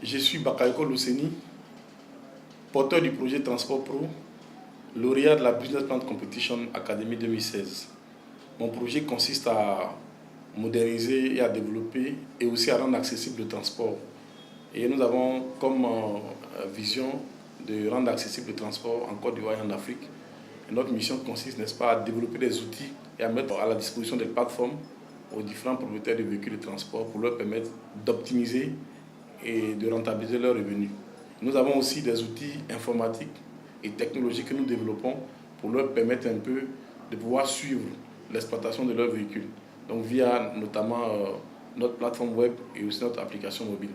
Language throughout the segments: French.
Je suis Bakayoko Lousseni, porteur du projet Transport Pro, lauréat de la Business Plan Competition Academy 2016. Mon projet consiste à moderniser et à développer et aussi à rendre accessible le transport. Et nous avons comme vision de rendre accessible le transport en Côte d'Ivoire et en Afrique. Et notre mission consiste, n'est-ce pas, à développer des outils et à mettre à la disposition des plateformes aux différents propriétaires de véhicules de transport pour leur permettre d'optimiser et de rentabiliser leurs revenus. Nous avons aussi des outils informatiques et technologiques que nous développons pour leur permettre un peu de pouvoir suivre l'exploitation de leurs véhicules. Donc via notamment notre plateforme web et aussi notre application mobile.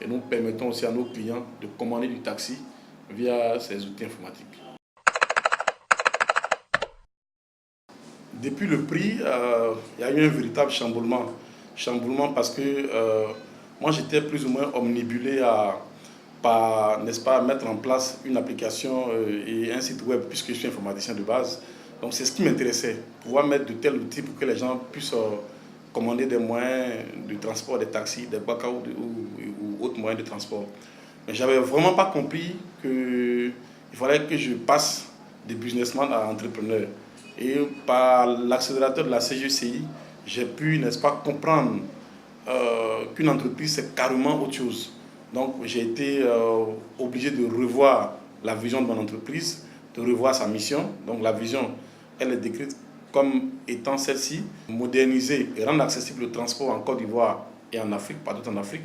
Et nous permettons aussi à nos clients de commander du taxi via ces outils informatiques. Depuis le prix, il y a eu un véritable chamboulement. Chamboulement parce que moi j'étais plus ou moins omnibulé par, n'est-ce pas, mettre en place une application et un site web puisque je suis informaticien de base. Donc c'est ce qui m'intéressait, pouvoir mettre de tels outils pour que les gens puissent commander des moyens de transport, des taxis, des baka ou autres moyens de transport. Mais je n'avais vraiment pas compris qu'il fallait que je passe de businessman à entrepreneur. Et par l'accélérateur de la CGCI, j'ai pu, n'est-ce pas, comprendre qu'une entreprise, c'est carrément autre chose. Donc j'ai été obligé de revoir la vision de mon entreprise, de revoir sa mission. Donc la vision, elle est décrite comme étant celle-ci: moderniser et rendre accessible le transport en Côte d'Ivoire et en Afrique, partout en Afrique.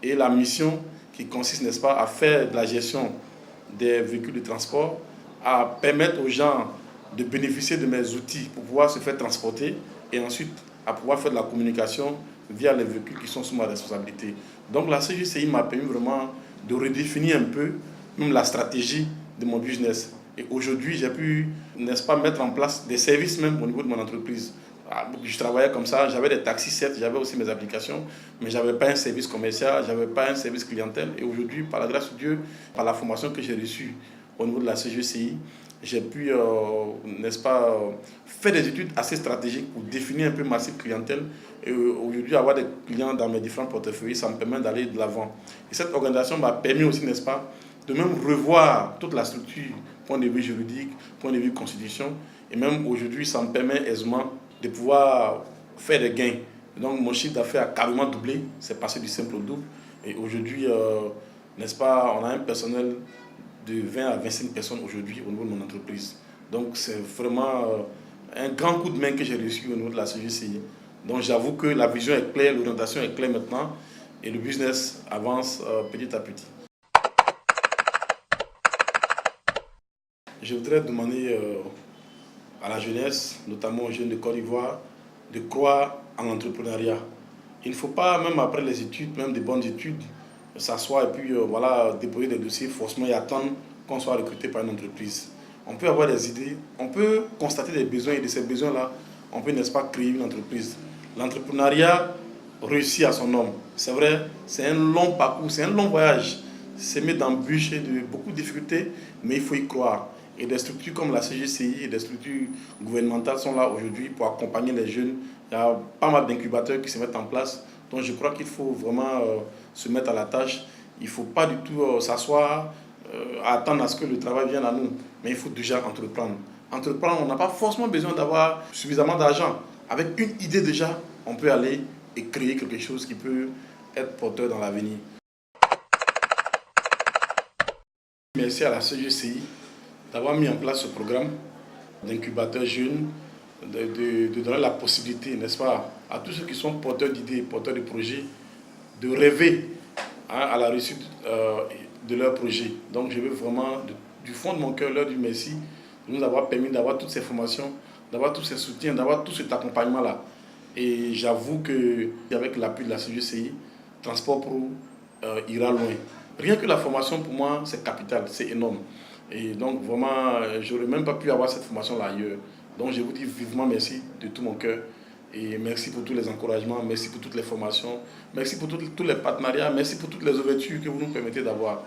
Et la mission qui consiste, n'est-ce pas, à faire de la gestion des véhicules de transport, à permettre aux gens de bénéficier de mes outils pour pouvoir se faire transporter et ensuite à pouvoir faire de la communication via les véhicules qui sont sous ma responsabilité. Donc la CGCI m'a permis vraiment de redéfinir un peu même la stratégie de mon business. Et aujourd'hui, j'ai pu, n'est-ce pas, mettre en place des services même au niveau de mon entreprise. Je travaillais comme ça, j'avais des taxis, certes, j'avais aussi mes applications, mais je n'avais pas un service commercial, je n'avais pas un service clientèle. Et aujourd'hui, par la grâce de Dieu, par la formation que j'ai reçue au niveau de la CGCI, j'ai pu, n'est-ce pas, faire des études assez stratégiques pour définir un peu ma cible clientèle. Et aujourd'hui, avoir des clients dans mes différents portefeuilles, ça me permet d'aller de l'avant. Et cette organisation m'a permis aussi, n'est-ce pas, de même revoir toute la structure, point de vue juridique, point de vue constitution. Et même aujourd'hui, ça me permet aisément de pouvoir faire des gains. Donc mon chiffre d'affaires a carrément doublé, c'est passé du simple au double. Et aujourd'hui, n'est-ce pas, on a un personnel de 20 à 25 personnes aujourd'hui au niveau de mon entreprise. Donc c'est vraiment un grand coup de main que j'ai reçu au niveau de la CGCI. Donc j'avoue que la vision est claire, l'orientation est claire maintenant et le business avance petit à petit. Je voudrais demander à la jeunesse, notamment aux jeunes de Côte d'Ivoire, de croire en l'entrepreneuriat. Il ne faut pas, même après les études, même des bonnes études, s'asseoir et puis voilà, déposer des dossiers forcément et attendre qu'on soit recruté par une entreprise. On peut avoir des idées, on peut constater des besoins et de ces besoins-là, on peut, n'est-ce pas, créer une entreprise. L'entrepreneuriat réussit à son nom. C'est vrai, c'est un long parcours, c'est un long voyage. C'est mis d'embûches et de beaucoup de difficultés, mais il faut y croire. Et des structures comme la CGCI et des structures gouvernementales sont là aujourd'hui pour accompagner les jeunes. Il y a pas mal d'incubateurs qui se mettent en place. Donc je crois qu'il faut vraiment se mettre à la tâche. Il ne faut pas du tout s'asseoir, attendre à ce que le travail vienne à nous. Mais il faut déjà entreprendre. Entreprendre, on n'a pas forcément besoin d'avoir suffisamment d'argent. Avec une idée déjà, on peut aller et créer quelque chose qui peut être porteur dans l'avenir. Merci à la CGCI d'avoir mis en place ce programme d'incubateur jeune, de donner la possibilité, n'est-ce pas, à tous ceux qui sont porteurs d'idées, porteurs de projets, de rêver à la réussite de leur projet. Donc je veux vraiment, du fond de mon cœur, leur dire merci de nous avoir permis d'avoir toutes ces formations, d'avoir tous ces soutiens, d'avoir tout cet accompagnement-là. Et j'avoue qu'avec l'appui de la CGCI, Transport Pro ira loin. Rien que la formation, pour moi, c'est capital, c'est énorme. Et donc, vraiment, je n'aurais même pas pu avoir cette formation-là ailleurs. Donc, je vous dis vivement merci de tout mon cœur. Et merci pour tous les encouragements, merci pour toutes les formations, merci pour tous les partenariats, merci pour toutes les ouvertures que vous nous permettez d'avoir.